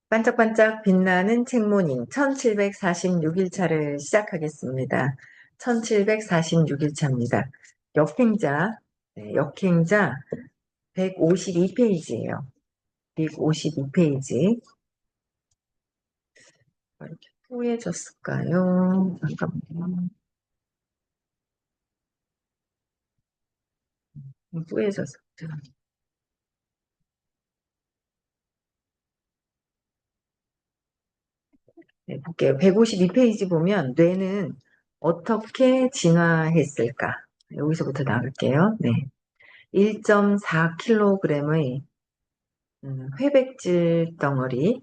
반짝반짝 빛나는 책모닝 1746일차를 시작하겠습니다. 1746일차입니다. 역행자, 역행자 152페이지예요. 152페이지. 이렇게 뿌얘졌을까요? 잠깐만요. 뿌얘졌었죠. 네, 볼게요. 152페이지 보면 뇌는 어떻게 진화했을까? 여기서부터 나갈게요. 네. 1.4kg의 회백질 덩어리.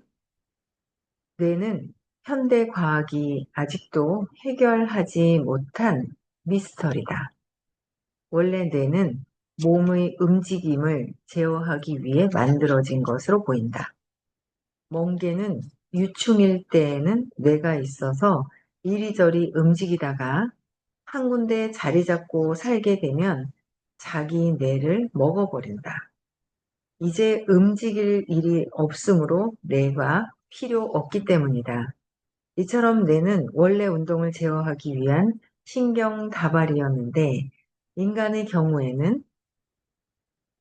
뇌는 현대 과학이 아직도 해결하지 못한 미스터리다. 원래 뇌는 몸의 움직임을 제어하기 위해 만들어진 것으로 보인다. 멍게는 유충일 때에는 뇌가 있어서 이리저리 움직이다가 한 군데 자리 잡고 살게 되면 자기 뇌를 먹어버린다. 이제 움직일 일이 없으므로 뇌가 필요 없기 때문이다. 이처럼 뇌는 원래 운동을 제어하기 위한 신경 다발이었는데 인간의 경우에는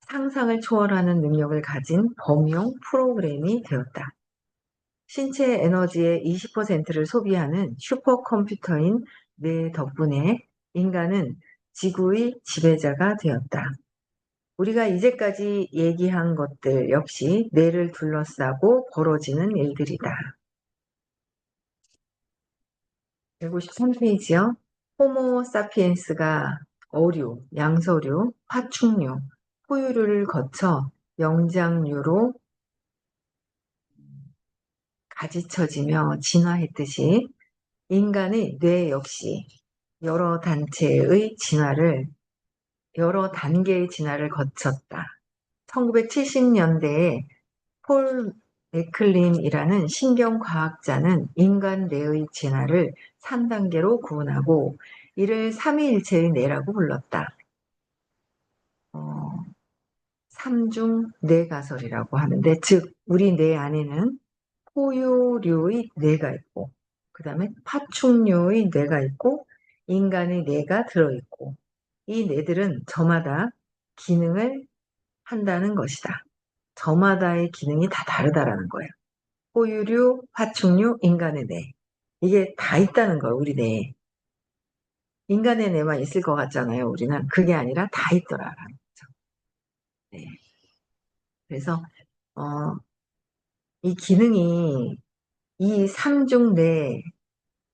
상상을 초월하는 능력을 가진 범용 프로그램이 되었다. 신체 에너지의 20%를 소비하는 슈퍼컴퓨터인 뇌 덕분에 인간은 지구의 지배자가 되었다. 우리가 이제까지 얘기한 것들 역시 뇌를 둘러싸고 벌어지는 일들이다. 153페이지요. 호모 사피엔스가 어류, 양서류, 파충류, 포유류를 거쳐 영장류로 가지쳐지며 진화했듯이 인간의 뇌 역시 여러 단체의 진화를, 여러 단계의 진화를 거쳤다. 1970년대에 폴 맥클린이라는 신경과학자는 인간 뇌의 진화를 3단계로 구분하고 이를 삼위일체의 뇌라고 불렀다. 삼중 뇌가설이라고 하는데, 즉 우리 뇌 안에는 포유류의 뇌가 있고 그 다음에 파충류의 뇌가 있고 인간의 뇌가 들어있고 이 뇌들은 저마다 기능을 한다는 것이다. 저마다의 기능이 다 다르다라는 거예요. 포유류, 파충류, 인간의 뇌. 이게 다 있다는 거예요, 우리 뇌에. 인간의 뇌만 있을 것 같잖아요, 우리는. 그게 아니라 다 있더라라는 거죠. 네. 그래서, 어, 이 기능이, 이 삼중 뇌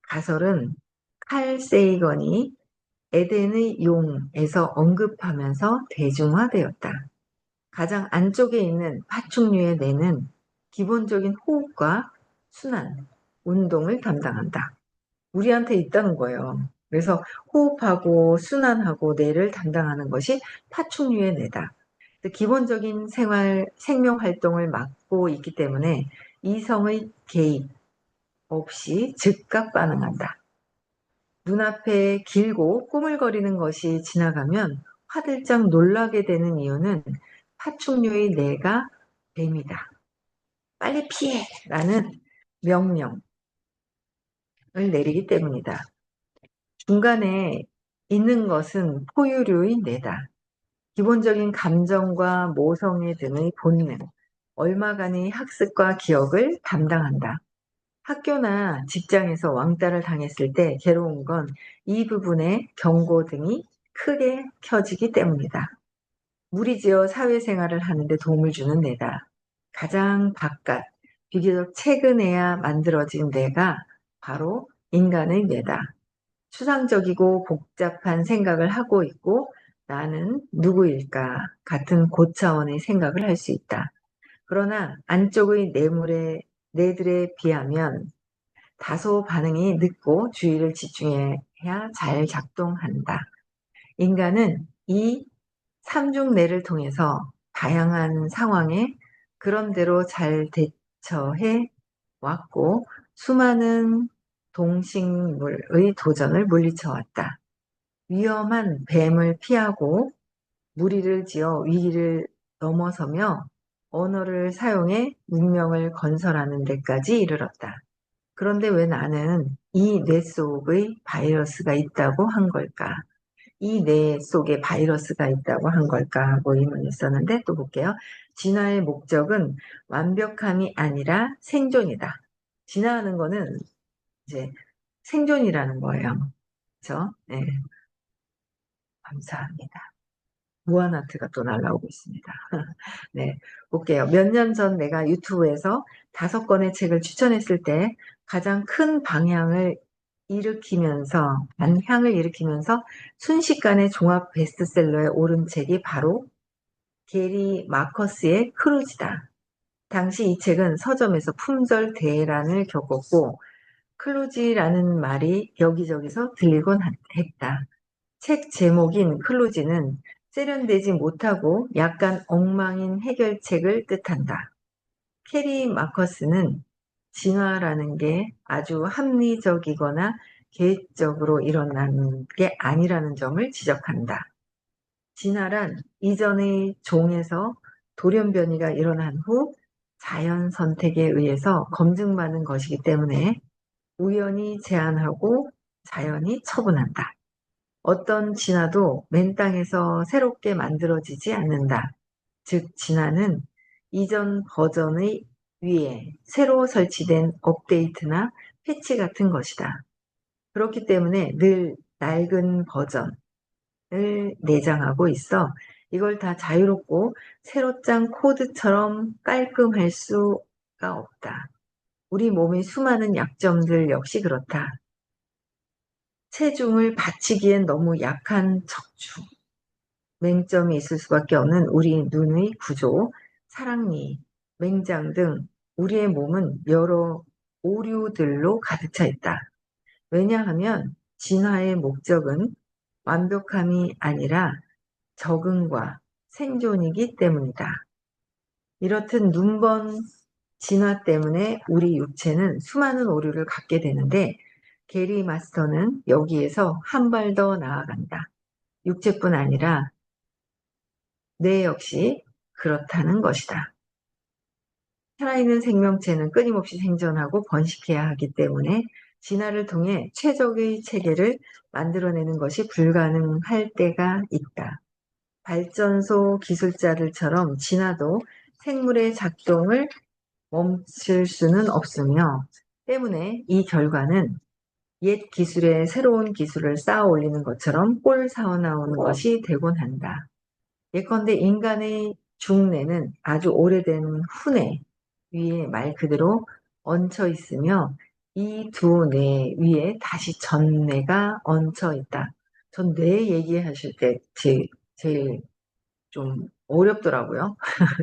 가설은 칼 세이건이 에덴의 용에서 언급하면서 대중화되었다. 가장 안쪽에 있는 파충류의 뇌는 기본적인 호흡과 순환, 운동을 담당한다. 우리한테 있다는 거예요. 그래서 호흡하고 순환하고 뇌를 담당하는 것이 파충류의 뇌다. 기본적인 생명 활동을 맡고 있기 때문에 이성의 개입 없이 즉각 반응한다. 눈앞에 길고 꾸물거리는 것이 지나가면 화들짝 놀라게 되는 이유는 파충류의 뇌가 뱀이다. 빨리 피해! 라는 명령을 내리기 때문이다. 중간에 있는 것은 포유류의 뇌다. 기본적인 감정과 모성애 등의 본능, 얼마간의 학습과 기억을 담당한다. 학교나 직장에서 왕따를 당했을 때 괴로운 건 이 부분의 경고등이 크게 켜지기 때문이다. 무리지어 사회생활을 하는데 도움을 주는 뇌다. 가장 바깥, 비교적 최근에야 만들어진 뇌가 바로 인간의 뇌다. 추상적이고 복잡한 생각을 하고 있고 나는 누구일까 같은 고차원의 생각을 할 수 있다. 그러나 안쪽의 뇌들에 비하면 다소 반응이 늦고 주의를 집중해야 잘 작동한다. 인간은 이 삼중뇌를 통해서 다양한 상황에 그런대로 잘 대처해 왔고 수많은 동식물의 도전을 물리쳐 왔다. 위험한 뱀을 피하고 무리를 지어 위기를 넘어서며 언어를 사용해 문명을 건설하는 데까지 이르렀다. 그런데 왜 나는 이 뇌 속의 바이러스가 있다고 한 걸까? 이 뇌 속에 바이러스가 있다고 한 걸까 하고 의문이 있었는데 또 볼게요. 진화의 목적은 완벽함이 아니라 생존이다. 진화하는 거는 이제 생존이라는 거예요. 그렇죠? 네, 감사합니다. 무한하트가 또 날라오고 있습니다. 네, 볼게요. 몇 년 전 내가 유튜브에서 5권의 책을 추천했을 때 가장 큰 반향을 일으키면서 순식간에 종합 베스트셀러에 오른 책이 바로 게리 마커스의 크루즈다. 당시 이 책은 서점에서 품절 대란을 겪었고 클루지라는 말이 여기저기서 들리곤 했다. 책 제목인 클루지는 세련되지 못하고 약간 엉망인 해결책을 뜻한다. 캐리 마커스는 진화라는 게 아주 합리적이거나 계획적으로 일어나는 게 아니라는 점을 지적한다. 진화란 이전의 종에서 돌연변이가 일어난 후 자연 선택에 의해서 검증받은 것이기 때문에 우연히 제한하고 자연이 처분한다. 어떤 진화도 맨 땅에서 새롭게 만들어지지 않는다. 즉, 진화는 이전 버전의 위에 새로 설치된 업데이트나 패치 같은 것이다. 그렇기 때문에 늘 낡은 버전을 내장하고 있어 이걸 다 자유롭고 새로 짠 코드처럼 깔끔할 수가 없다. 우리 몸의 수많은 약점들 역시 그렇다. 체중을 받치기엔 너무 약한 척추, 맹점이 있을 수밖에 없는 우리 눈의 구조, 사랑니, 맹장 등 우리의 몸은 여러 오류들로 가득 차 있다. 왜냐하면 진화의 목적은 완벽함이 아니라 적응과 생존이기 때문이다. 이렇듯 눈먼 진화 때문에 우리 육체는 수많은 오류를 갖게 되는데 게리 마스터는 여기에서 한 발 더 나아간다. 육체뿐 아니라 뇌 역시 그렇다는 것이다. 살아있는 생명체는 끊임없이 생존하고 번식해야 하기 때문에 진화를 통해 최적의 체계를 만들어내는 것이 불가능할 때가 있다. 발전소 기술자들처럼 진화도 생물의 작동을 멈출 수는 없으며 때문에 이 결과는 옛 기술에 새로운 기술을 쌓아 올리는 것처럼 꼴 사어 나오는 것이 되곤 한다. 예컨대 인간의 중뇌는 아주 오래된 후뇌 위에 말 그대로 얹혀 있으며 이 두 뇌 위에 다시 전뇌가 얹혀 있다. 전 뇌 얘기하실 때 제일 좀 어렵더라고요.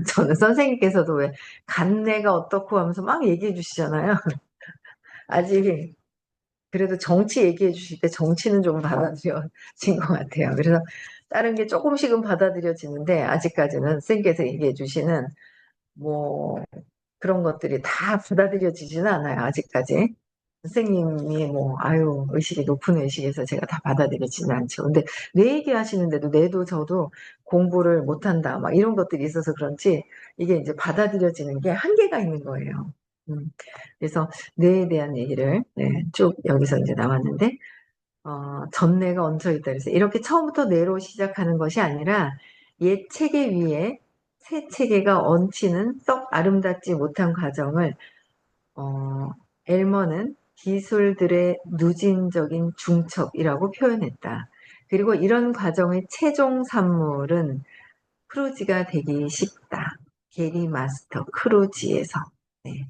저는 선생님께서도 왜 간뇌가 어떻고 하면서 막 얘기해 주시잖아요. 아직 그래도 정치 얘기해 주실 때 정치는 좀 받아들여진 것 같아요. 그래서 다른 게 조금씩은 받아들여지는데 아직까지는 선생님께서 얘기해 주시는 뭐 그런 것들이 다 받아들여지지는 않아요. 아직까지. 선생님이 뭐 아유 의식이 높은 의식에서 제가 다 받아들여지는 않죠. 근데 내 얘기 하시는데도 뇌도 저도 공부를 못한다 막 이런 것들이 있어서 그런지 이게 이제 받아들여지는 게 한계가 있는 거예요. 그래서 뇌에 대한 얘기를 네, 쭉 여기서 이제 나왔는데 전뇌가 얹혀 있다 그래서 이렇게 처음부터 뇌로 시작하는 것이 아니라 옛 체계 위에 새 체계가 얹히는 썩 아름답지 못한 과정을 어, 엘머는 기술들의 누진적인 중첩이라고 표현했다. 그리고 이런 과정의 최종 산물은 크루지가 되기 쉽다. 게리 마스터 크루지에서. 네.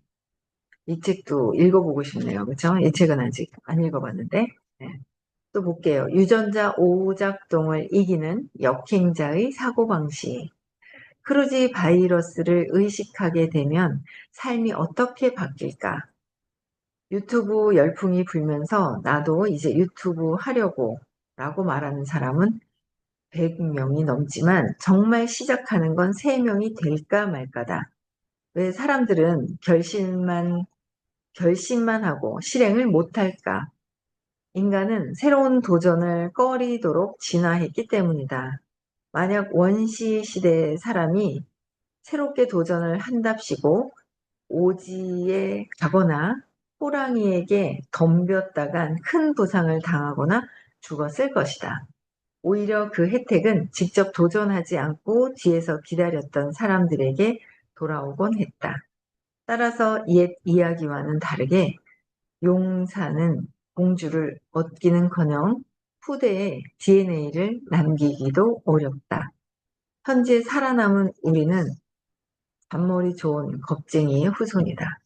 이 책도 읽어보고 싶네요. 그렇죠? 이 책은 아직 안 읽어봤는데. 네. 또 볼게요. 유전자 오작동을 이기는 역행자의 사고방식. 크루지 바이러스를 의식하게 되면 삶이 어떻게 바뀔까? 유튜브 열풍이 불면서 나도 이제 유튜브 하려고 라고 말하는 사람은 100명이 넘지만 정말 시작하는 건 3명이 될까 말까다. 왜 사람들은 결심만 하고 실행을 못할까? 인간은 새로운 도전을 꺼리도록 진화했기 때문이다. 만약 원시 시대 사람이 새롭게 도전을 한답시고 오지에 가거나 호랑이에게 덤볐다간 큰 부상을 당하거나 죽었을 것이다. 오히려 그 혜택은 직접 도전하지 않고 뒤에서 기다렸던 사람들에게 돌아오곤 했다. 따라서 옛 이야기와는 다르게 용사는 공주를 얻기는커녕 후대에 DNA를 남기기도 어렵다. 현재 살아남은 우리는 앞머리 좋은 겁쟁이의 후손이다.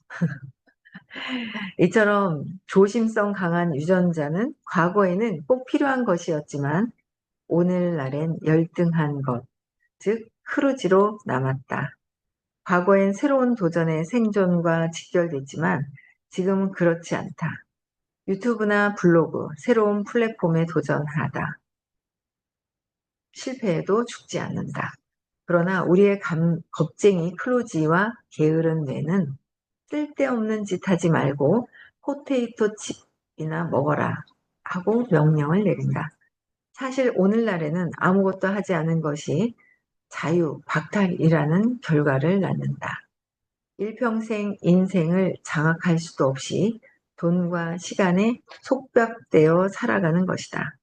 이처럼 조심성 강한 유전자는 과거에는 꼭 필요한 것이었지만 오늘날엔 열등한 것, 즉 크루지로 남았다. 과거엔 새로운 도전의 생존과 직결됐지만 지금은 그렇지 않다. 유튜브나 블로그, 새로운 플랫폼에 도전하다. 실패해도 죽지 않는다. 그러나 우리의 겁쟁이 클로지와 게으른 뇌는 쓸데없는 짓 하지 말고 포테이토 칩이나 먹어라 하고 명령을 내린다. 사실 오늘날에는 아무것도 하지 않은 것이 자유, 박탈이라는 결과를 낳는다. 일평생 인생을 장악할 수도 없이 돈과 시간에 속박되어 살아가는 것이다.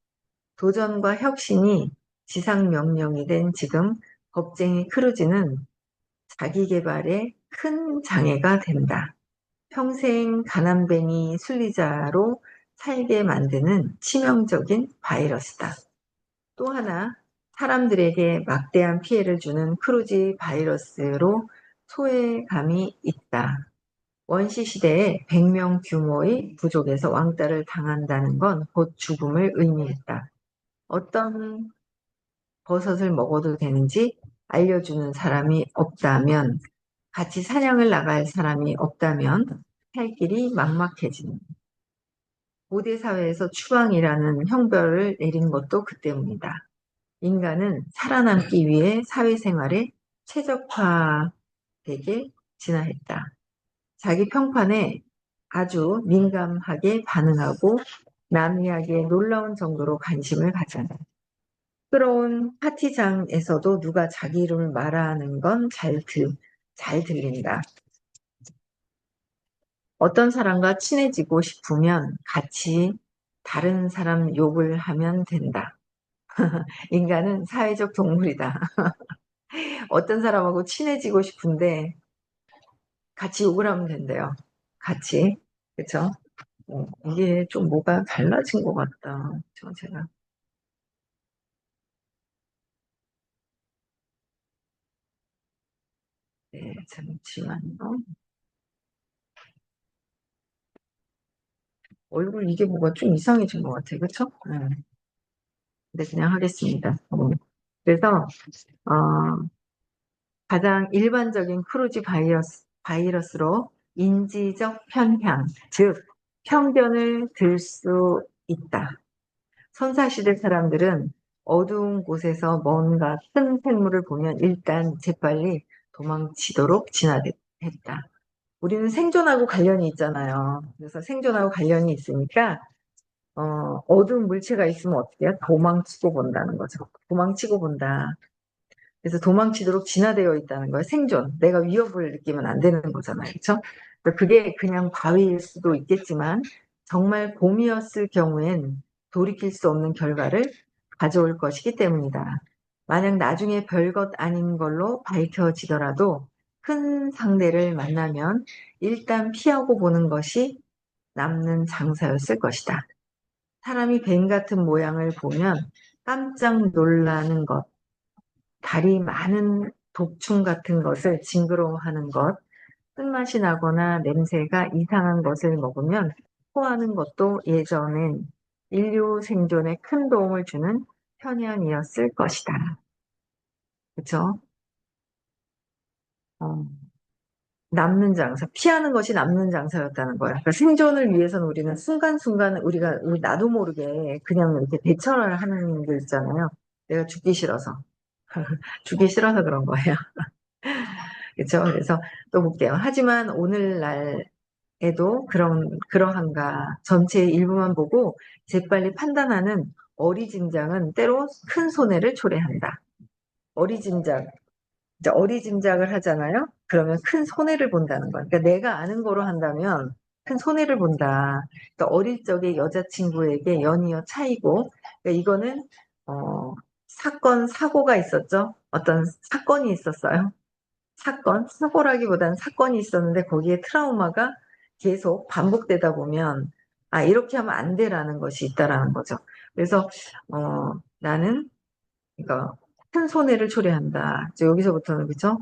도전과 혁신이 지상명령이 된 지금 겁쟁이 크루즈는 자기계발에 큰 장애가 된다. 평생 가난뱅이 순리자로 살게 만드는 치명적인 바이러스다. 또 하나 사람들에게 막대한 피해를 주는 크루지 바이러스로 소외감이 있다. 원시 시대에 100명 규모의 부족에서 왕따를 당한다는 건 곧 죽음을 의미했다. 어떤 버섯을 먹어도 되는지 알려주는 사람이 없다면, 같이 사냥을 나갈 사람이 없다면 살 길이 막막해진다. 고대 사회에서 추방이라는 형벌을 내린 것도 그 때문이다. 인간은 살아남기 위해 사회생활에 최적화되게 진화했다. 자기 평판에 아주 민감하게 반응하고 남 이야기에 놀라운 정도로 관심을 가졌다. 시끄러운 파티장에서도 누가 자기 이름을 말하는 건 잘 들린다. 어떤 사람과 친해지고 싶으면 같이 다른 사람 욕을 하면 된다. 인간은 사회적 동물이다. 어떤 사람하고 친해지고 싶은데 같이 욕을 하면 된대요. 같이. 그쵸? 이게 좀 뭐가 달라진 것 같다. 제가. 네, 잠시만요. 얼굴 이게 뭐가 좀 이상해진 것 같아요. 그쵸? 네. 네, 그냥 하겠습니다. 그래서, 어, 가장 일반적인 크루지 바이러스로 인지적 편향, 즉, 편견을 들 수 있다. 선사시대 사람들은 어두운 곳에서 뭔가 큰 생물을 보면 일단 재빨리 도망치도록 진화했다. 우리는 생존하고 관련이 있잖아요. 그래서 생존하고 관련이 있으니까 어두운 물체가 있으면 어떻게 해요? 도망치고 본다는 거죠. 도망치고 본다. 그래서 도망치도록 진화되어 있다는 거예요. 생존. 내가 위협을 느끼면 안 되는 거잖아요. 그렇죠? 그게 그냥 바위일 수도 있겠지만 정말 곰이었을 경우엔 돌이킬 수 없는 결과를 가져올 것이기 때문이다. 만약 나중에 별것 아닌 걸로 밝혀지더라도 큰 상대를 만나면 일단 피하고 보는 것이 남는 장사였을 것이다. 사람이 뱀 같은 모양을 보면 깜짝 놀라는 것, 다리 많은 독충 같은 것을 징그러워하는 것, 쓴맛이 나거나 냄새가 이상한 것을 먹으면 토하는 것도 예전엔 인류 생존에 큰 도움을 주는 편향이었을 것이다. 그렇죠? 어, 남는 장사, 피하는 것이 남는 장사였다는 거야. 그러니까 생존을 위해서는 우리는 순간순간 우리 나도 모르게 그냥 이렇게 대처를 하는 게 있잖아요. 내가 죽기 싫어서. 죽기 싫어서 그런 거예요. 그렇죠? 그래서 또 볼게요. 하지만 오늘날에도 그러한가 전체의 일부만 보고 재빨리 판단하는 어리짐작은 때로 큰 손해를 초래한다. 어리짐작. 이제 어리짐작을 하잖아요. 그러면 큰 손해를 본다는 거예요. 그러니까 내가 아는 거로 한다면 큰 손해를 본다. 그러니까 어릴 적에 여자친구에게 연이어 차이고, 그러니까 이거는 사건 사고가 있었죠. 어떤 사건이 있었어요. 사고라기보다는 사건이 있었는데 거기에 트라우마가 계속 반복되다 보면 아 이렇게 하면 안 돼라는 것이 있다라는 거죠. 그래서 나는 그러니까 큰 손해를 초래한다. 이제 여기서부터는 그죠?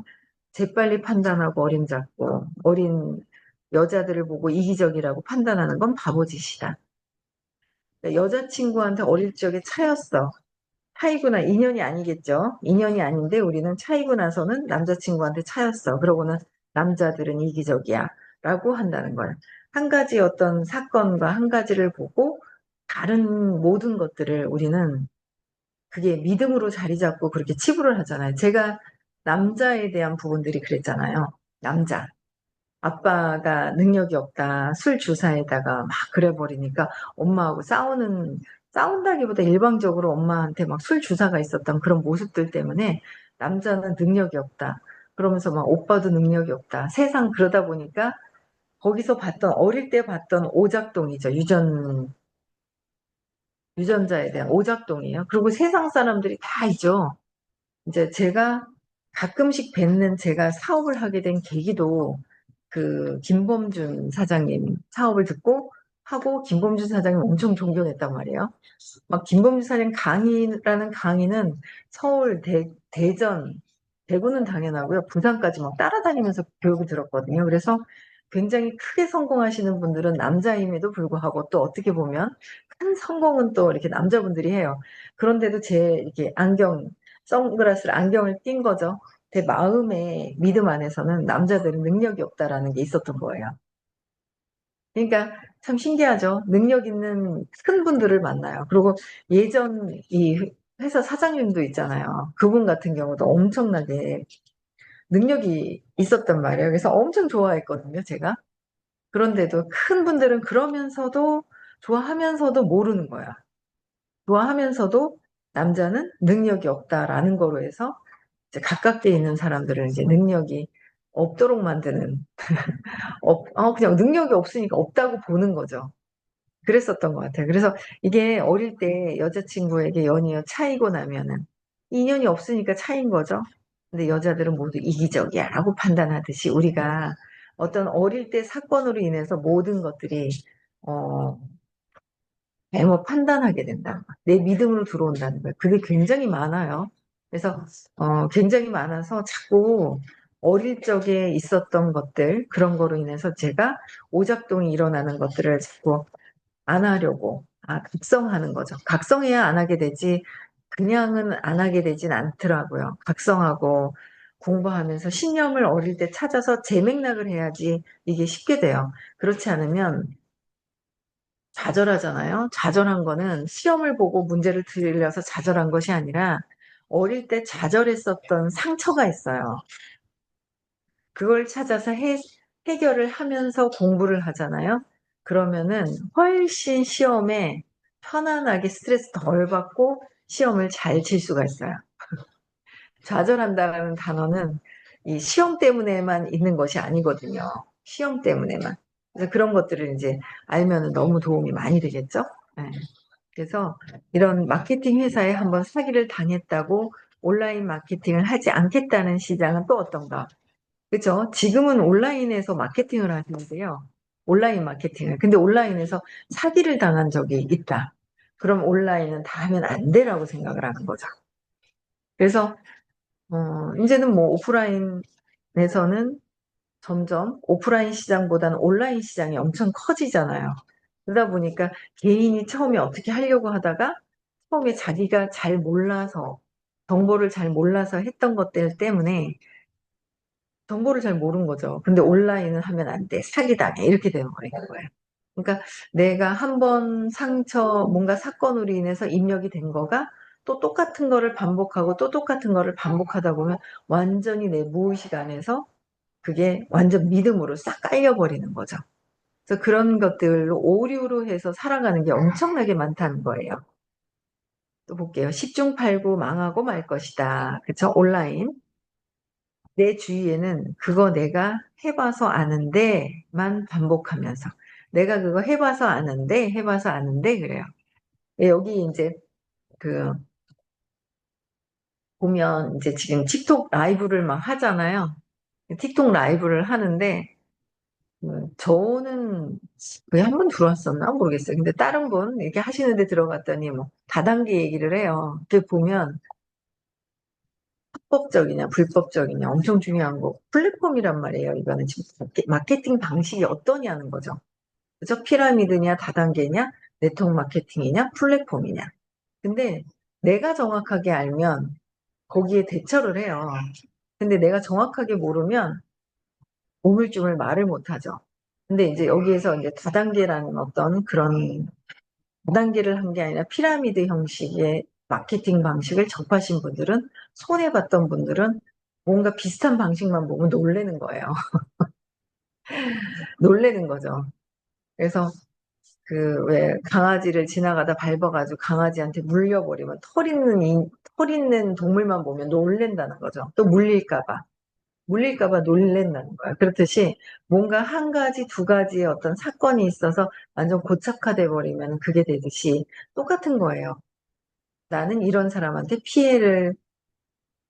재빨리 판단하고 어림잡고 어린 여자들을 보고 이기적이라고 판단하는 건 바보짓이다. 그러니까 여자친구한테 어릴 적에 차였어. 차이구나. 인연이 아니겠죠. 인연이 아닌데 우리는 차이고 나서는 남자친구한테 차였어. 그러고는 남자들은 이기적이야. 라고 한다는 거야. 한 가지 어떤 사건과 한 가지를 보고 다른 모든 것들을 우리는 그게 믿음으로 자리 잡고 그렇게 치부를 하잖아요. 제가 남자에 대한 부분들이 그랬잖아요. 남자. 아빠가 능력이 없다. 술 주사에다가 막 그래 버리니까 엄마하고 싸운다기보다 일방적으로 엄마한테 막 술 주사가 있었던 그런 모습들 때문에 남자는 능력이 없다. 그러면서 막 오빠도 능력이 없다. 세상 그러다 보니까 거기서 어릴 때 봤던 오작동이죠. 유전자에 대한 오작동이에요. 그리고 세상 사람들이 다 있죠. 이제 제가 가끔씩 뵙는 제가 사업을 하게 된 계기도 그 김범준 사장님 사업을 듣고 하고 김범준 사장님 엄청 존경했단 말이에요. 막 김범준 사장님 강의라는 강의는 서울, 대전, 대구는 당연하고요. 부산까지 막 따라다니면서 교육을 들었거든요. 그래서 굉장히 크게 성공하시는 분들은 남자임에도 불구하고 또 어떻게 보면 큰 성공은 또 이렇게 남자분들이 해요. 그런데도 제 이렇게 선글라스를 안경을 낀 거죠. 제 마음의 믿음 안에서는 남자들은 능력이 없다라는 게 있었던 거예요. 그러니까 참 신기하죠. 능력 있는 큰 분들을 만나요. 그리고 예전 이 회사 사장님도 있잖아요. 그분 같은 경우도 엄청나게 능력이 있었단 말이에요. 그래서 엄청 좋아했거든요, 제가. 그런데도 큰 분들은 그러면서도 좋아하면서도 모르는 거야. 좋아하면서도 남자는 능력이 없다라는 거로 해서 이제 가깝게 있는 사람들은 이제 능력이 없도록 만드는, 그냥 능력이 없으니까 없다고 보는 거죠. 그랬었던 것 같아요. 그래서 이게 어릴 때 여자친구에게 연이어 차이고 나면은 인연이 없으니까 차인 거죠. 근데 여자들은 모두 이기적이야 라고 판단하듯이 우리가 어떤 어릴 때 사건으로 인해서 모든 것들이 어, 잘못 판단하게 된다. 내 믿음으로 들어온다는 거예요. 그게 굉장히 많아요. 그래서 굉장히 많아서 자꾸 어릴 적에 있었던 것들 그런 거로 인해서 제가 오작동이 일어나는 것들을 자꾸 안 하려고 각성하는 거죠. 각성해야 안 하게 되지 그냥은 안 하게 되진 않더라고요. 각성하고 공부하면서 신념을 어릴 때 찾아서 재맥락을 해야지 이게 쉽게 돼요. 그렇지 않으면 좌절하잖아요. 좌절한 거는 시험을 보고 문제를 들려서 좌절한 것이 아니라 어릴 때 좌절했었던 상처가 있어요. 그걸 찾아서 해결을 하면서 공부를 하잖아요. 그러면은 훨씬 시험에 편안하게 스트레스 덜 받고 시험을 잘 칠 수가 있어요. 좌절한다는 단어는 이 시험 때문에만 있는 것이 아니거든요. 시험 때문에만. 그래서 그런 것들을 이제 알면은 너무 도움이 많이 되겠죠? 네. 그래서 이런 마케팅 회사에 한번 사기를 당했다고 온라인 마케팅을 하지 않겠다는 시장은 또 어떤가? 그렇죠? 지금은 온라인에서 마케팅을 하시는데요. 온라인 마케팅을. 근데 온라인에서 사기를 당한 적이 있다. 그럼 온라인은 다 하면 안 돼라고 생각을 하는 거죠. 그래서 이제는 뭐 오프라인에서는 점점 오프라인 시장보다는 온라인 시장이 엄청 커지잖아요. 그러다 보니까 개인이 처음에 어떻게 하려고 하다가 처음에 자기가 잘 몰라서 정보를 잘 몰라서 했던 것들 때문에 정보를 잘 모르는 거죠. 근데 온라인은 하면 안 돼. 사기당해. 이렇게 되는 거예요. 그러니까 내가 한 번 뭔가 사건으로 인해서 입력이 된 거가 또 똑같은 거를 반복하고 또 똑같은 거를 반복하다 보면 완전히 내 무의식 안에서 그게 완전 믿음으로 싹 깔려버리는 거죠. 그래서 그런 것들로 오류로 해서 살아가는 게 엄청나게 많다는 거예요. 또 볼게요. 10중 8구 망하고 말 것이다. 그쵸? 온라인. 내 주위에는 그거 내가 해봐서 아는데만 반복하면서 내가 그거 해봐서 아는데 해봐서 아는데 그래요. 여기 이제 그 보면 이제 지금 틱톡 라이브를 막 하잖아요. 틱톡 라이브를 하는데 저는 거의 한 번 들어왔었나 모르겠어요. 근데 다른 분 이렇게 하시는데 들어갔더니 뭐 다단계 얘기를 해요. 그게 보면 합법적이냐 불법적이냐 엄청 중요한 거 플랫폼이란 말이에요. 이거는 지금 마케팅 방식이 어떠냐는 거죠. 그죠? 피라미드냐 다단계냐 네트워크 마케팅이냐 플랫폼이냐. 근데 내가 정확하게 알면 거기에 대처를 해요. 근데 내가 정확하게 모르면 우물쭈물 말을 못하죠. 근데 이제 여기에서 이제 다단계라는 어떤 그런 다단계를 한 게 아니라 피라미드 형식의 마케팅 방식을 접하신 분들은 손해봤던 분들은 뭔가 비슷한 방식만 보면 놀래는 거예요. 놀래는 거죠. 그래서 그 왜 강아지를 지나가다 밟아가지고 강아지한테 물려버리면 털 있는 동물만 보면 놀랜다는 거죠. 또 물릴까 봐 놀랜다는 거야. 그렇듯이 뭔가 한 가지, 두 가지의 어떤 사건이 있어서 완전 고착화돼 버리면 그게 되듯이 똑같은 거예요. 나는 이런 사람한테 피해를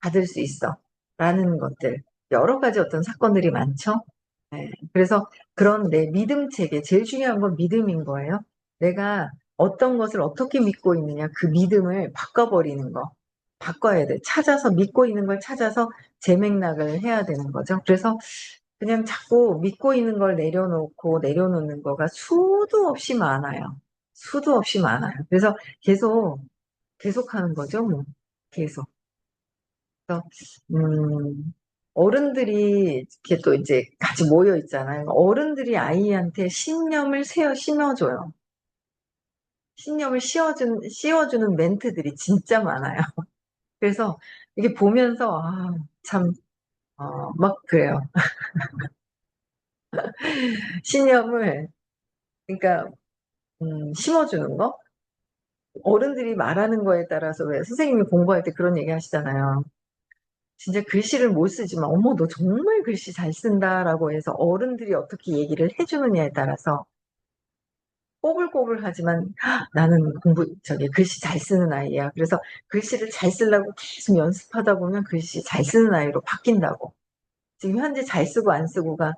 받을 수 있어. 라는 것들. 여러 가지 어떤 사건들이 많죠. 네. 그래서 그런 내 믿음 체계, 제일 중요한 건 믿음인 거예요. 내가 어떤 것을 어떻게 믿고 있느냐, 그 믿음을 바꿔버리는 거. 바꿔야 돼. 찾아서, 믿고 있는 걸 찾아서 재맥락을 해야 되는 거죠. 그래서 그냥 자꾸 믿고 있는 걸 내려놓는 거가 수도 없이 많아요. 수도 없이 많아요. 그래서 계속 하는 거죠, 뭐. 계속. 그래서, 어른들이 이렇게 또 이제 같이 모여 있잖아요. 어른들이 아이한테 심어줘요. 신념을 씌워주는 멘트들이 진짜 많아요. 그래서 이게 보면서, 참, 막 그래요. 신념을, 그러니까, 심어주는 거? 어른들이 말하는 거에 따라서 왜 선생님이 공부할 때 그런 얘기 하시잖아요. 진짜 글씨를 못 쓰지만, 어머, 너 정말 글씨 잘 쓴다라고 해서 어른들이 어떻게 얘기를 해주느냐에 따라서 꼬불꼬불하지만 나는 글씨 잘 쓰는 아이야. 그래서 글씨를 잘 쓰려고 계속 연습하다 보면 글씨 잘 쓰는 아이로 바뀐다고. 지금 현재 잘 쓰고 안 쓰고가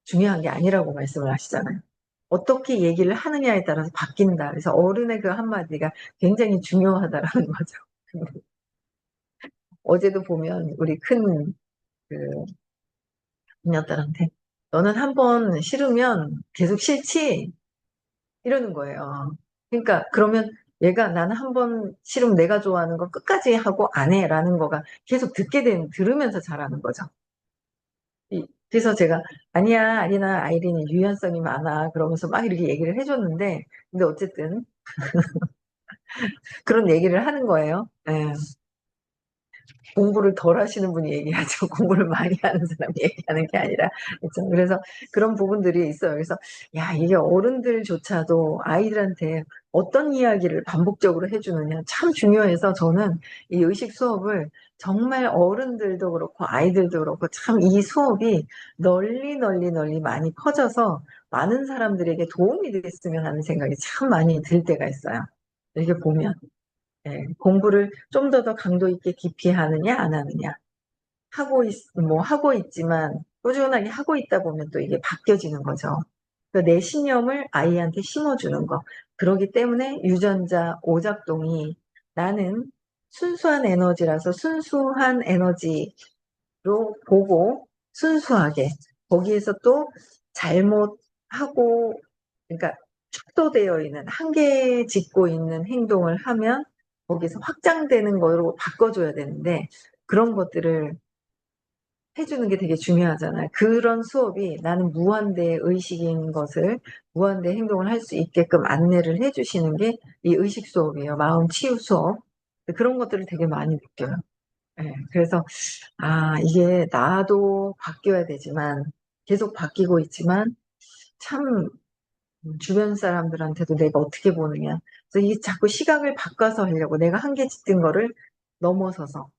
중요한 게 아니라고 말씀을 하시잖아요. 어떻게 얘기를 하느냐에 따라서 바뀐다. 그래서 어른의 그 한마디가 굉장히 중요하다라는 거죠. 어제도 보면 우리 큰 그 자녀들한테 너는 한 번 싫으면 계속 싫지? 이러는 거예요. 그러니까 그러면 얘가 나는 한 번 싫으면 내가 좋아하는 거 끝까지 하고 안 해라는 거가 계속 들으면서 잘하는 거죠. 그래서 제가 아니야, 아니나 아이린이 유연성이 많아. 그러면서 막 이렇게 얘기를 해줬는데 근데 어쨌든 그런 얘기를 하는 거예요. 예. 공부를 덜 하시는 분이 얘기하죠. 공부를 많이 하는 사람이 얘기하는 게 아니라. 그렇죠. 그래서 그런 부분들이 있어요. 그래서, 야, 이게 어른들조차도 아이들한테 어떤 이야기를 반복적으로 해주느냐 참 중요해서 저는 이 의식 수업을 정말 어른들도 그렇고 아이들도 그렇고 참 이 수업이 널리 많이 퍼져서 많은 사람들에게 도움이 됐으면 하는 생각이 참 많이 들 때가 있어요. 이렇게 보면. 예, 공부를 좀 더 강도 있게 깊이 하느냐, 안 하느냐. 하고 있지만, 꾸준하게 하고 있다 보면 또 이게 바뀌어지는 거죠. 그러니까 내 신념을 아이한테 심어주는 거. 그러기 때문에 유전자 오작동이 나는 순수한 에너지라서 순수한 에너지로 보고 순수하게 거기에서 또 잘못하고 그러니까 축소되어 있는 한계 짓고 있는 행동을 하면 거기서 확장되는 거로 바꿔줘야 되는데 그런 것들을 해주는 게 되게 중요하잖아요. 그런 수업이 나는 무한대 의식인 것을 무한대 행동을 할 수 있게끔 안내를 해주시는 게 이 의식 수업이에요. 마음 치유 수업. 그런 것들을 되게 많이 느껴요. 예, 그래서 이게 나도 바뀌어야 되지만 계속 바뀌고 있지만 참 주변 사람들한테도 내가 어떻게 보느냐. 그래서 이 자꾸 시각을 바꿔서 하려고 내가 한계 짙은 거를 넘어서서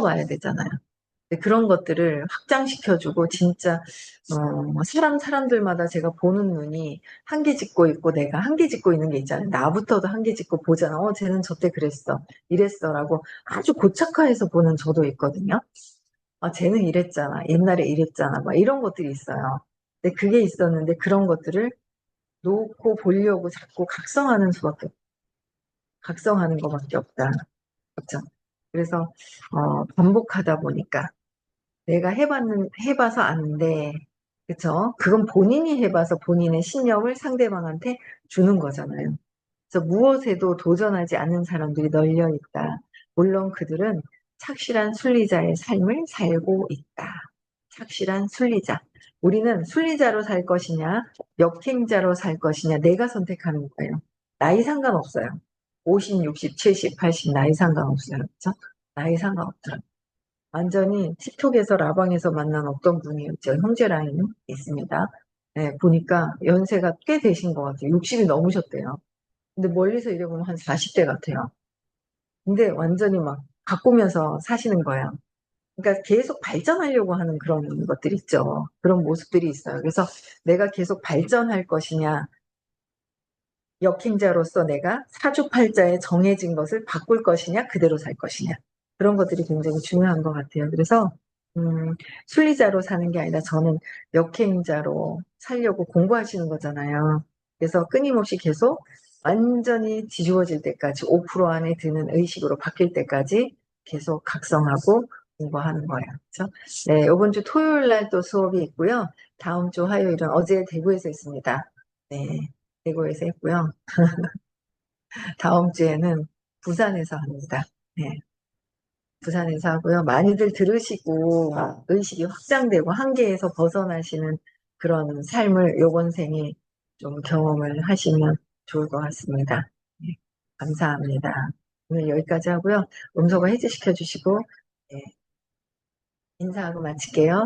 봐야 되잖아요. 근데 그런 것들을 확장시켜주고 진짜 사람들마다 제가 보는 눈이 한계 짓고 있고 내가 한계 짓고 있는 게 있잖아요. 나부터도 한계 짓고 보잖아. 쟤는 저때 그랬어. 이랬어라고 아주 고착화해서 보는 저도 있거든요. 쟤는 이랬잖아. 옛날에 이랬잖아. 막 이런 것들이 있어요. 근데 그게 있었는데 그런 것들을 놓고 보려고 자꾸 각성하는 것밖에 없다. 그렇죠? 그래서 반복하다 보니까 내가 해봐서 아는데, 그쵸? 그건 본인이 해봐서 본인의 신념을 상대방한테 주는 거잖아요. 그래서 무엇에도 도전하지 않는 사람들이 널려 있다. 물론 그들은 착실한 순리자의 삶을 살고 있다. 착실한 순리자. 우리는 순리자로 살 것이냐, 역행자로 살 것이냐, 내가 선택하는 거예요. 나이 상관없어요. 50, 60, 70, 80 나이 상관없어요. 그렇죠? 나이 상관없어요. 완전히 틱톡에서 라방에서 만난 어떤 분이 죠 형제 라인이 있습니다. 네, 보니까 연세가 꽤 되신 것 같아요. 60이 넘으셨대요. 근데 멀리서 이래 보면 한 40대 같아요. 근데 완전히 막 가꾸면서 사시는 거예요. 그러니까 계속 발전하려고 하는 그런 것들이 있죠. 그런 모습들이 있어요. 그래서 내가 계속 발전할 것이냐, 역행자로서 내가 사주팔자에 정해진 것을 바꿀 것이냐, 그대로 살 것이냐. 그런 것들이 굉장히 중요한 것 같아요. 그래서, 순리자로 사는 게 아니라 저는 역행자로 살려고 공부하시는 거잖아요. 그래서 끊임없이 계속 완전히 뒤집어질 때까지 5% 안에 드는 의식으로 바뀔 때까지 계속 각성하고 공부하는 거예요. 그렇죠? 네, 이번 주 토요일 날 또 수업이 있고요. 다음 주 화요일은 어제 대구에서 있습니다. 네. 대구에서 했고요. 다음 주에는 부산에서 합니다. 네, 부산에서 하고요. 많이들 들으시고 의식이 확장되고 한계에서 벗어나시는 그런 삶을 요번 생에 좀 경험을 하시면 좋을 것 같습니다. 네, 감사합니다. 오늘 여기까지 하고요. 음소거 해제시켜 주시고 네, 인사하고 마칠게요.